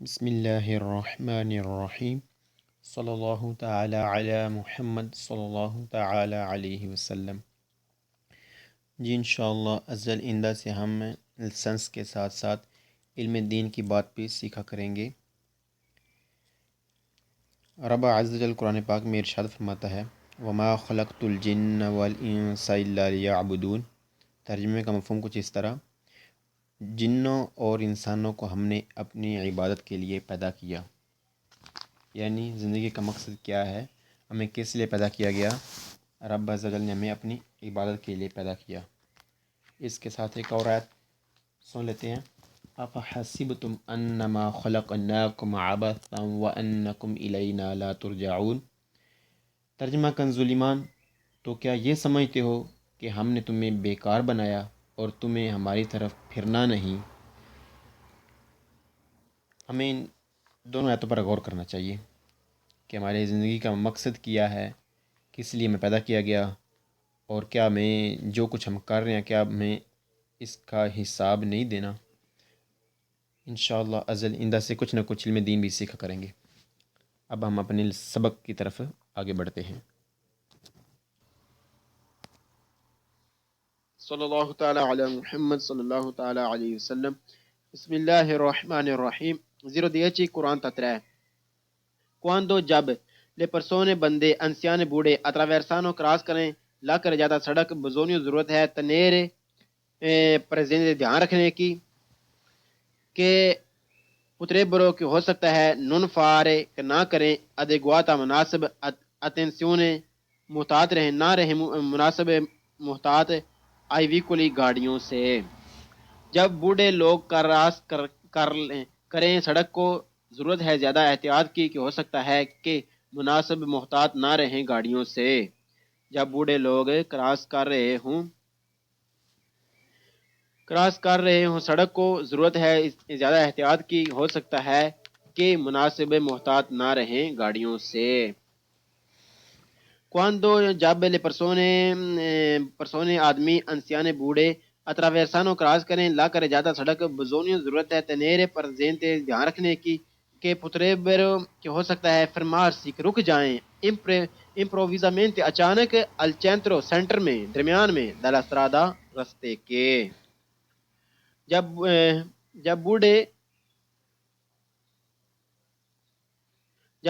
بسم اللہ الرحمن الرحیم صلی اللہ تعالی علی محمد صلی اللہ تعالی علیہ وسلم۔ جی انشاءاللہ ازل آئندہ سے ہم لسنس کے ساتھ ساتھ علم دین کی بات بھی سیکھا کریں گے۔ رب عز و جل قرآن پاک میں ارشاد فرماتا ہے وما خلقت الجن والانس الا لیعبدون۔ ترجمے کا مفہوم کچھ اس طرح، جنوں اور انسانوں کو ہم نے اپنی عبادت کے لیے پیدا کیا، یعنی زندگی کا مقصد کیا ہے، ہمیں کس لیے پیدا کیا گیا؟ رب عز و جل نے ہمیں اپنی عبادت کے لیے پیدا کیا۔ اس کے ساتھ ایک اور آیت سن لیتے ہیں، افحسبتم انما خلقناکم عبثا وانکم الینا لا ترجعون۔ ترجمہ کنز ایمان، تو کیا یہ سمجھتے ہو کہ ہم نے تمہیں بیکار بنایا اور تمہیں ہماری طرف پھرنا نہیں؟ ہمیں ان دونوں آیتوں پر غور کرنا چاہیے کہ ہماری زندگی کا مقصد کیا ہے، کس لیے ہمیں پیدا کیا گیا، اور کیا ہمیں جو کچھ ہم کر رہے ہیں کیا ہمیں اس کا حساب نہیں دینا؟ انشاءاللہ ازل آئندہ سے کچھ نہ کچھ علم دین بھی سیکھا کریں گے۔ اب ہم اپنے سبق کی طرف آگے بڑھتے ہیں۔ صلی اللہ تعالی علی محمد صلی اللہ تعالی علیہ وسلم۔ بسم اللہ الرحمن الرحیم۔ 010 Quran tatré. Quando جب le persone bande anziane bوڑھے attraversano cross کریں لا کر جاتا سڑک بزونی ضرورت ہے tenere presente دھیان رکھنے کی کہ potrebbero کہ ہو سکتا ہے non fare کہ نہ کریں adeguata مناسب attenzione محتاط رہیں نہ رہیں مناسب محتاط آئی ویکولی گاڑیوں سے۔ جب بوڑھے لوگ کریں سڑک کو ضرورت ہے زیادہ احتیاط کی کہ ہو سکتا ہے کہ مناسب محتاط نہ رہیں گاڑیوں سے۔ جب بوڑھے لوگ کراس کر رہے ہوں سڑک کو ضرورت ہے زیادہ احتیاط کی ہو سکتا ہے کہ مناسب محتاط نہ رہیں گاڑیوں سے۔ Quando جب le persone آدمی انسیانے بوڑھے attraversano کراس کریں لا کر جاتا سڑک بزونی ضرورت ہے tenere presente دھیان رکھنے کی کہ potrebbero کہ ہو سکتا ہے fermarsi کہ رک جائیں improvvisamente اچانک al centro سینٹر میں درمیان میں della strada رستے کے۔ جب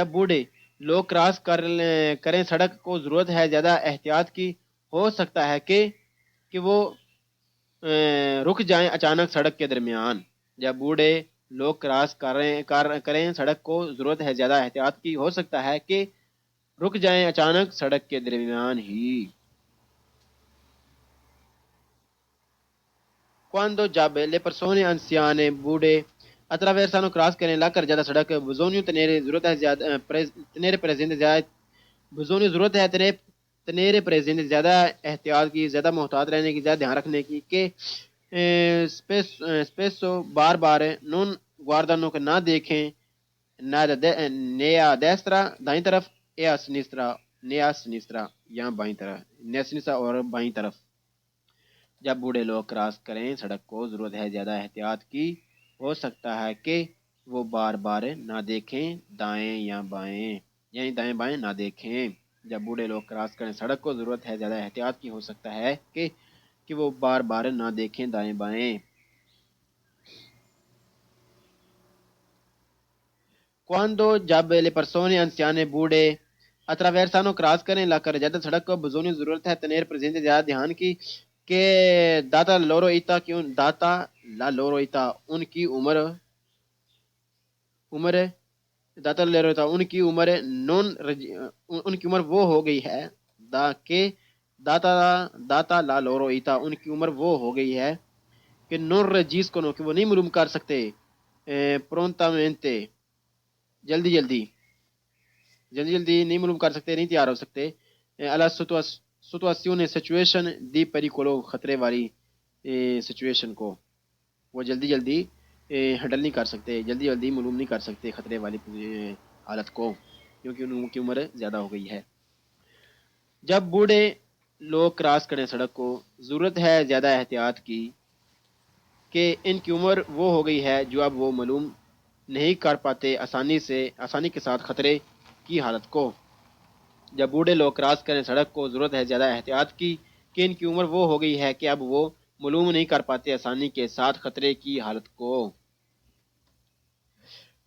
بوڑھے لوگ کراس کریں سڑک کو ضرورت ہے زیادہ احتیاط کی ہو سکتا ہے کہ وہ رک جائیں اچانک سڑک کے درمیان۔ جب بوڑھے لوگ کراس کریں سڑک کو ضرورت ہے زیادہ احتیاط کی ہو سکتا ہے کہ رک جائیں اچانک سڑک کے درمیان ہی۔ Quando جب le persone anziane بوڑھے attraversano کراس کریں لا کر زیادہ سڑک بزونی tenere ضرورت ہے زیادہ tenere presente زیادہ بزونی ضرورت ہے tenere presente زیادہ احتیاط کی زیادہ محتاط رہنے کی زیادہ دھیان رکھنے کی کہ spesso بار بار non guardano کہ نہ دیکھیں nea destra دائیں طرف a sinistra یا بائیں طرف nea sinistra اور بائیں طرف۔ جب بوڑھے لوگ کراس کریں سڑک کو ضرورت ہے زیادہ احتیاط کی ہو سکتا ہے کہ وہ بار بار نہ دیکھیں دائیں یا بائیں، یعنی دائیں بائیں نہ دیکھیں۔ جب بوڑھے لوگ کراس کریں سڑک کو ضرورت ہے زیادہ احتیاط کی ہو سکتا ہے کہ وہ بار بار نہ دیکھیں دائیں بائیں۔ Quando جب le persone anziane بوڑھے attraversano کراس کریں لا کر جاتا سڑک کو بزونی ضرورت ہے tenere presente زیادہ دھیان کی کہ داتا لا لورو ایتا ان کی عمر ان کی عمر وہ ہو گئی ہے داتا لا لورو ایتا ان کی عمر وہ ہو گئی ہے کہ نون رجیس کو کہ وہ نہیں معلوم کر سکتے prontamente جلدی نہیں معلوم کر سکتے، نہیں تیار ہو سکتے alla situazione situation di pericolo خطرے والی سچویشن کو وہ جلدی ہینڈل نہیں کر سکتے، جلدی معلوم نہیں کر سکتے خطرے والی حالت کو، کیونکہ ان کی عمر زیادہ ہو گئی ہے۔ جب بوڑھے لوگ کراس کریں سڑک کو ضرورت ہے زیادہ احتیاط کی کہ ان کی عمر وہ ہو گئی ہے جو اب وہ معلوم نہیں کر پاتے آسانی کے ساتھ خطرے کی حالت کو۔ جب بوڑھے لوگ کراس کریں سڑک کو، ضرورت ہے زیادہ احتیاط کی کہ ان کی عمر وہ ہو گئی ہے کہ اب وہ معلوم نہیں کر پاتے آسانی کے ساتھ خطرے کی حالت کو۔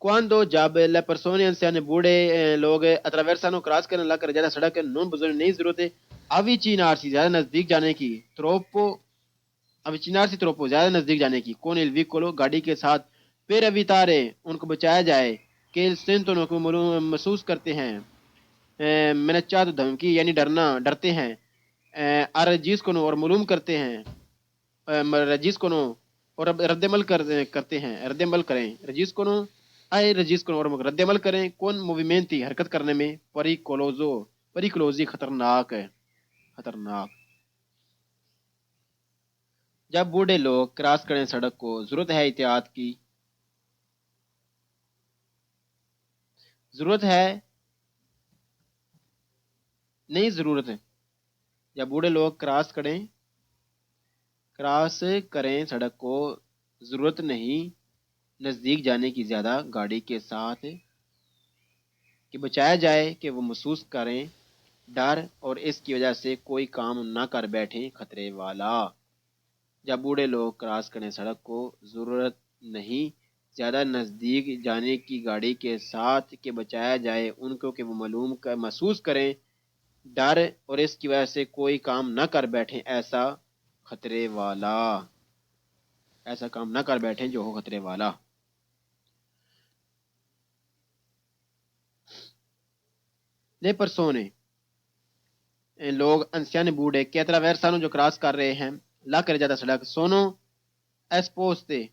Cuando جب le persone anziane بوڑھے لوگ attraversano کراس کرنے لا کر زیادہ سڑک non bisogna نہیں ضرورت ہے avvicinarsi زیادہ نزدیک جانے کی troppo avvicinarsi troppo زیادہ نزدیک جانے کی con il veicolo گاڑی کے ساتھ per evitare ان کو بچایا جائے کہ sentono کو محسوس کرتے ہیں منچات دھمکی یعنی ڈرتے ہیں رجیس کو اور معلوم کرتے ہیں رجیس کو اور رد عمل کرتے ہیں رد عمل کریں رجیس کو رجیس کو اور رد عمل کریں کون موویمنتی حرکت کرنے میں پریکلوزی خطرناک ہے خطرناک۔ جب بوڑھے لوگ کراس کریں سڑک کو، ضرورت ہے احتیاط کی ضرورت ہے نہیں ضرورت ہے جب بوڑھے لوگ کراس کریں سڑک کو، ضرورت نہیں نزدیک جانے کی زیادہ گاڑی کے ساتھ کہ بچایا جائے کہ وہ محسوس کریں ڈر اور اس کی وجہ سے کوئی کام نہ کر بیٹھیں خطرے والا۔ جب بوڑھے لوگ کراس کریں سڑک کو، ضرورت نہیں زیادہ نزدیک جانے کی گاڑی کے ساتھ کہ بچایا جائے ان کو کہ وہ محسوس کریں ڈر اور اس کی وجہ سے کوئی کام نہ کر بیٹھیں ایسا کام نہ کر بیٹھیں جو ہو خطرے والا۔ لے پرسونے لوگ انسیانے بوڑھے کہ attraversano جو کراس کر رہے ہیں لا کر جاتا سڑک sono esposte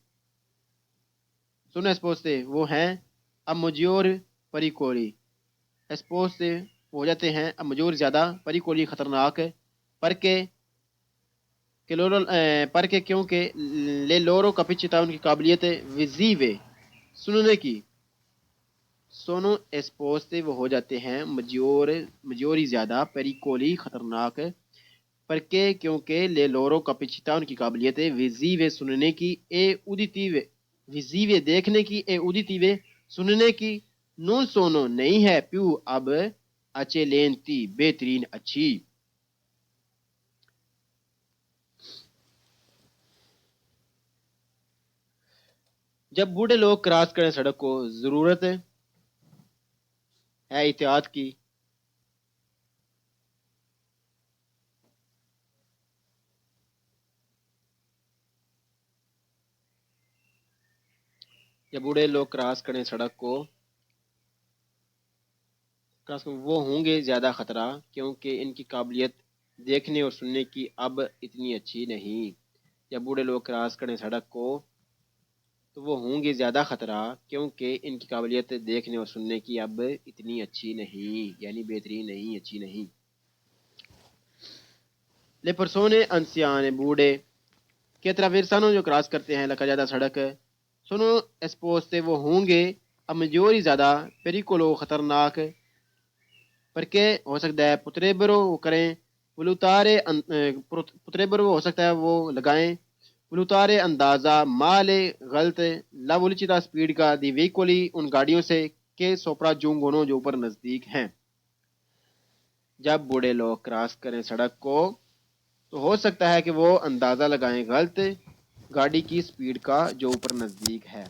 وہ ہیں اب مجیور پریکولی esposte وہ ہو جاتے ہیں اب مجور زیادہ پریکولی خطرناک پر کے کیونکہ لے لورو کپچتا ان کی قابلیت وزیوے سننے کی سونو esposte وہ ہو جاتے ہیں مجوری زیادہ پریکولی خطرناک پر کے کیونکہ لے لورو کپچتا ان کی قابلیت وزیوے سننے کی uditivo وزیوے دیکھنے کی uditivo سننے کی non sono نہیں ہے più اب eccellenti بہترین اچھی۔ جب بوڑھے لوگ کراس کریں سڑک کو، ضرورت ہے احتیاط کی جب بوڑھے لوگ کراس کریں سڑک کو وہ ہوں گے زیادہ خطرہ کیونکہ ان کی قابلیت دیکھنے اور سننے کی اب اتنی اچھی نہیں۔ جب بوڑھے لوگ کراس کریں سڑک کو تو وہ ہوں گے زیادہ خطرہ کیونکہ ان کی قابلیت دیکھنے اور سننے کی اب اتنی اچھی نہیں یعنی بہترین نہیں اچھی نہیں۔ لے پرسونے انسیانے بوڑھے کہ attraversano جو کراس کرتے ہیں لکا جاتا سڑک sono esposte وہ ہوں گے اب مجوری زیادہ pericolo خطرناک پر کے ہو سکتا ہے potrebbero وہ کریں valutare potrebbero ہو سکتا ہے وہ لگائیں valutare اندازہ male غلط la velocità سپیڈ کا دی veicoli ان گاڑیوں سے کہ سوپرا جونگونو جو اوپر نزدیک ہیں۔ جب بوڑھے لوگ کراس کریں سڑک کو تو ہو سکتا ہے کہ وہ اندازہ لگائیں غلط گاڑی کی سپیڈ کا جو اوپر نزدیک ہے۔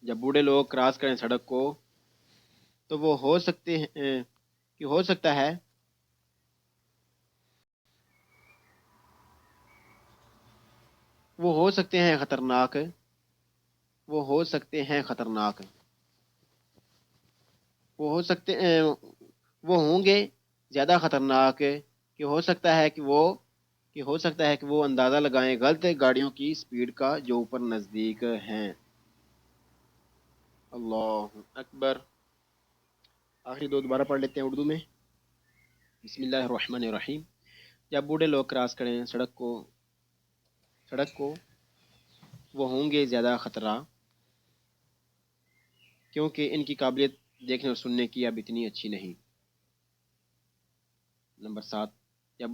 جب بوڑھے لوگ کراس کریں سڑک کو تو وہ ہو سکتے ہیں کہ ہو سکتا ہے وہ ہو سکتے ہیں خطرناک وہ ہو سکتے ہیں خطرناک وہ ہو سکتے وہ ہوں گے زیادہ خطرناک کہ ہو سکتا ہے کہ وہ اندازہ لگائیں غلط گاڑیوں کی سپیڈ کا جو اوپر نزدیک ہیں۔ اللہ اکبر۔ آخری دو دوبارہ پڑھ لیتے ہیں اردو میں۔ بسم اللہ الرحمن الرحیم۔ جب بوڑھے لوگ کراس کریں سڑک کو وہ ہوں گے زیادہ خطرہ کیونکہ ان کی قابلیت دیکھنے اور سننے کی اب اتنی اچھی نہیں۔ نمبر 7، جب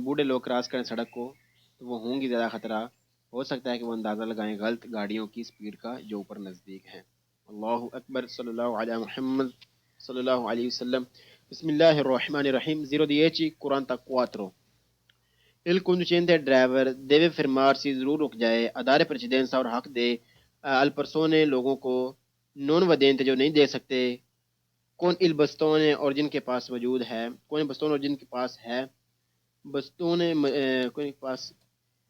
بوڑھے لوگ کراس کریں سڑک کو تو وہ ہوں گی زیادہ خطرہ ہو سکتا ہے کہ وہ اندازہ لگائیں غلط گاڑیوں کی سپیڈ کا جو اوپر نزدیک ہیں۔ Allahu Akbar, sallallahu ala Muhammad, sallallahu alaihi wasallam. Bismillahirrahmanirrahim. 010 Quaranta quattro. Il conducente driver deve fermarsi, ضرور رک جائے a dare precedenza اور حق دے al persone لوگوں کو non vedente جو نہیں دیکھ سکتے con il bastone اور جن کے پاس موجود ہے con il bastone اور جن کے پاس ہے bastone con il pass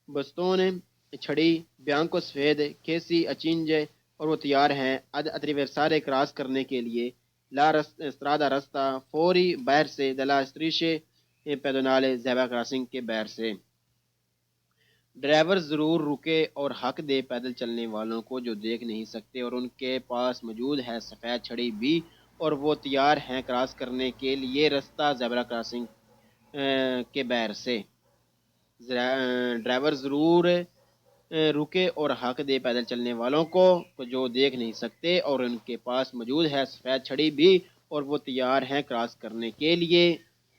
bastone چھڑی bianco سفید کیسی اچینجے اور وہ تیار ہیں ad attraversare کراس کرنے کے لیے la strada رستہ فوری باہر سے della strisce pedonale zebra crossing کے باہر سے ڈرائیور ضرور رکے اور حق دے پیدل چلنے والوں کو جو دیکھ نہیں سکتے اور ان کے پاس موجود ہے سفید چھڑی بھی اور وہ تیار ہیں کراس کرنے کے لیے رستہ زیبرا کراسنگ کے باہر سے ڈرائیور ضرور رکے اور حق دے پیدل چلنے والوں کو جو دیکھ نہیں سکتے اور ان کے پاس موجود ہے سفید چھڑی بھی اور وہ تیار ہیں کراس کرنے کے لیے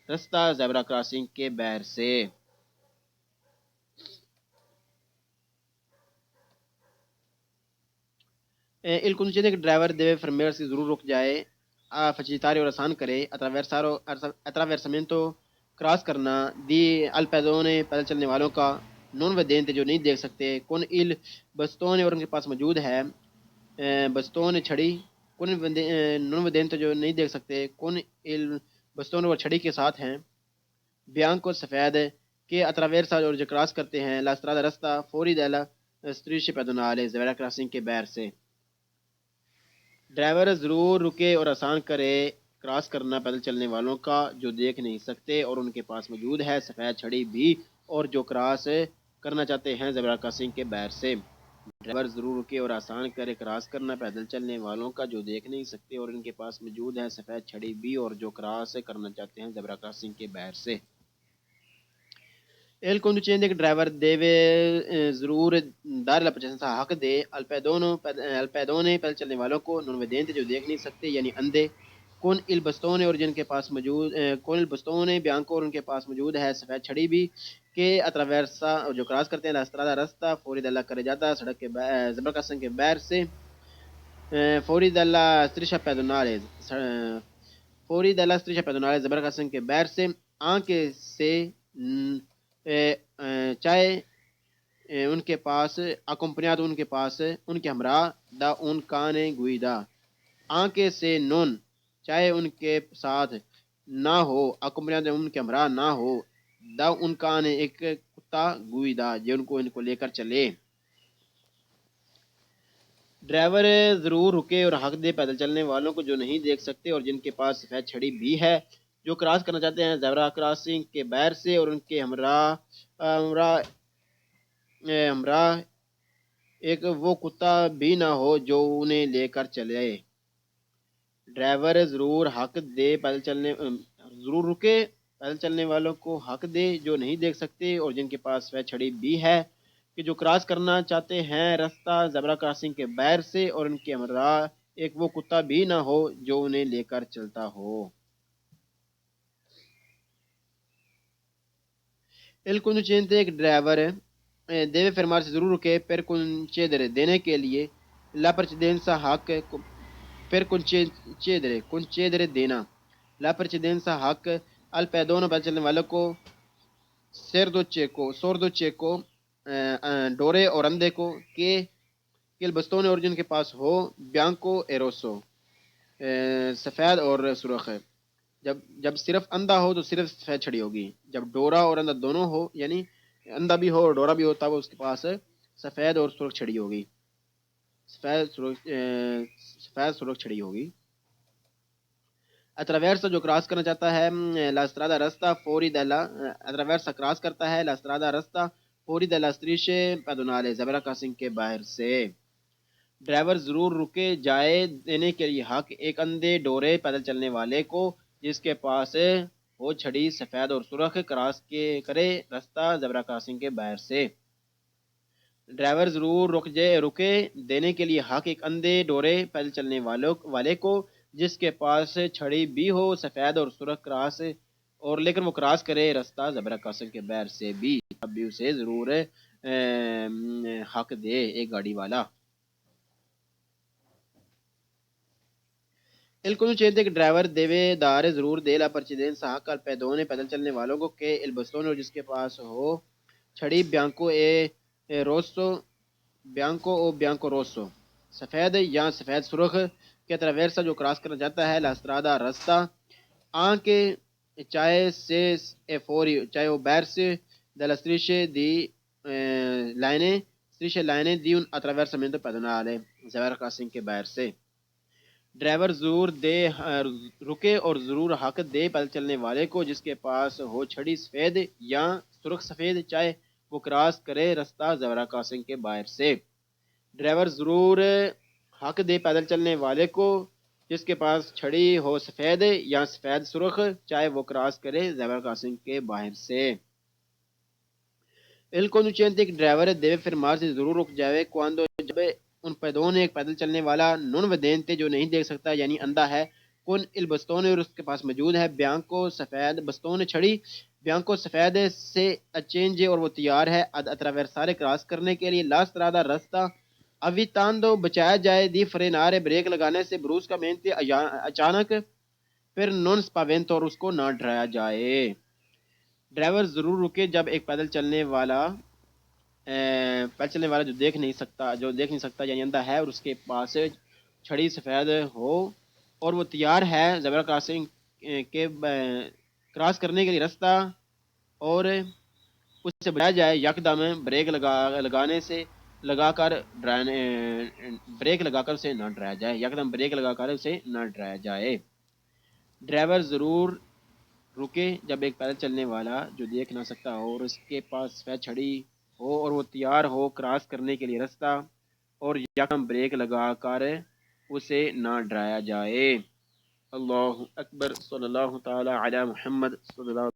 رستہ زیبرا کراسنگ کے باہر سے il conducente che driver deve fermarsi ضرور رک جائے a facilitare اور آسان کرے attraversamento کراس کرنا دی al pedone پیدل چلنے والوں کا non vedente جو نہیں دیکھ سکتے con il bastone اور ان کے پاس موجود ہے bastone چھڑی con non vedente جو نہیں دیکھ سکتے con il bastone اور چھڑی کے ساتھ ہیں bianco سفید کہ attraversa اور جو کراس کرتے ہیں la strada رستہ fuori della striscia pedonale zebra crossing کے باہر سے ڈرائیور ضرور رکے اور آسان کرے کراس کرنا پیدل چلنے والوں کا جو دیکھ نہیں سکتے اور ان کے پاس موجود ہے سفید چھڑی بھی اور جو کراس کرنا چاہتے ہیں زیبرا کراسنگ کے باہر سے ڈرائیور ضرور رکے اور آسان کرے کراس کرنا پیدل چلنے والوں کا جو دیکھ نہیں سکتے اور ان کے پاس موجود ہے سفید چھڑی بھی اور جو کراس کرنا چاہتے ہیں زیبرا کراسنگ کے باہر سے il conducente che driver deve ضرور dare la precedenza حق دے الپیدونے پیدل چلنے والوں کو non vedente جو دیکھ نہیں سکتے یعنی اندھے con il bastone اور جن کے پاس موجود con il bastone bianco اور ان کے پاس موجود ہے سفید چھڑی بھی کہ attraversa جو کراس کرتے ہیں la strada رستہ فوری دلہ کرے جاتا سڑک کے زیبرا کراسنگ کے باہر سے فوری دلہ striscia pedonale فوری دلہ striscia pedonale زیبرا کراسنگ کے باہر سے آنکھ سے چاہے ان کے پاس اکمپنیات ان کے پاس ان کے ہمراہ دا ان کانے گویدا آنکھ سے نون چاہے ان کے ساتھ نہ ہو اکمپنیات ان کے ہمراہ نہ ہو دا ان کانے ایک کتا گویدا جو ان کو لے کر چلے ڈرائیور ضرور رکے اور حق دے پیدل چلنے والوں کو جو نہیں دیکھ سکتے اور جن کے پاس سفید چھڑی بھی ہے جو کراس کرنا چاہتے ہیں زیبرا کراسنگ کے باہر سے اور ان کے ہمراہ ایک وہ کتا بھی نہ ہو جو انہیں لے کر چلے ڈرائیور ضرور حق دے ضرور رکے پیدل چلنے والوں کو حق دے جو نہیں دیکھ سکتے اور جن کے پاس سفید چھڑی بھی ہے کہ جو کراس کرنا چاہتے ہیں رستہ زیبرا کراسنگ کے باہر سے اور ان کے ہمراہ ایک وہ کتا بھی نہ ہو جو انہیں لے کر چلتا ہو il conducente che driver deve fermarsi ضرور رکے per concedere دینے کے لیے la precedenza حق per concedere دینا la precedenza حق al pedone پیدل چلنے والوں کو sordo cieco ڈورے اور اندھے کو کہ il bastone اور جن کے پاس ہو bianco e rosso سفید اور سرخ جب صرف اندھا ہو تو صرف سفید چھڑی ہوگی جب ڈورا اور اندھا دونوں ہو یعنی اندھا بھی ہو اور ڈورا بھی ہو تب اس کے پاس سفید اور سرخ چھڑی ہوگی سفید سرخ چھڑی ہوگی attraversa جو کراس کرنا چاہتا ہے la strada رستہ فوری دلا attraversa کراس کرتا ہے la strada رستہ فوری دلا strisce pedonale زیبرا کراسنگ کے باہر سے ڈرائیور ضرور رکے جائے دینے کے لیے حق ایک اندھے ڈورے پیدل چلنے والے کو جس کے پاس ہو چھڑی سفید اور سرخ کراس کے کرے رستہ زیبرا کراسنگ کے باہر سے ڈرائیور ضرور رکے دینے کے لیے حق ایک اندھے ڈورے پیدل چلنے والے کو جس کے پاس چھڑی بھی ہو سفید اور سرخ کراس اور لیکن وہ کراس کرے رستہ زیبرا کراسنگ کے باہر سے بھی اب بھی اسے ضرور حق دے ایک گاڑی والا Il conducente che driver deve dare ضرور دے la precedenza حق al pedone پیدل چلنے والوں کو کہ il bastone اور جس کے پاس ہو چھڑی bianco o bianco rosso سفید یا سفید سرخ che attraversa جو کراس کرنا چاہتا ہے la strada رستہ anche چاہے سے fuori چاہے وہ باہر سے dalla strisce line di un attraversamento pedonale زیور کراسنگ کے باہر سے ڈرائیور ضرور دے رکے اور ضرور حق دے پیدل چلنے والے کو جس کے پاس ہو چھڑی سفید یا سرخ سفید چاہے وہ کراس کرے رستہ زیورہ کراسنگ کے باہر سے ڈرائیور ضرور حق دے پیدل چلنے والے کو جس کے پاس چھڑی ہو سفید یا سفید سرخ چاہے وہ کراس کرے زیورہ کراسنگ کے باہر سے Il conducente ایک ڈرائیور deve fermarsi ضرور رک جائے quando جب un pedone ایک پیدل چلنے والا non vedente جو نہیں دیکھ سکتا یعنی اندھا ہے con il bastone اور اس کے پاس موجود ہے bianco سفید bastone چھڑی bianco سفید سے accende اور وہ تیار ہے ad attraversare کراس کرنے کے لیے la strada رستہ evitando بچایا جائے di frenare بریک لگانے سے bruscamente اچانک پھر non spavento اور اس کو نہ ڈرایا جائے ڈرائیور ضرور رکے جب ایک پیدل چلنے والا جو دیکھ نہیں سکتا یعنی اندھا ہے اور اس کے پاس چھڑی سفید ہو اور وہ تیار ہے زیبرا کراسنگ کے کراس کرنے کے لیے رستہ اور اس سے بچایا جائے یکدم بریک لگا کر اسے نہ ڈرایا جائے یکدم بریک لگا کر اسے نہ ڈرایا جائے ڈرائیور ضرور رکے جب ایک پیدل چلنے والا جو دیکھ نہ سکتا ہو اور اس کے پاس سفید چھڑی ہو اور وہ تیار ہو کراس کرنے کے لیے رستہ اور یکدم بریک لگا کر اسے نہ ڈرایا جائے اللہ اکبر صلی اللہ تعالی علی محمد صلی اللہ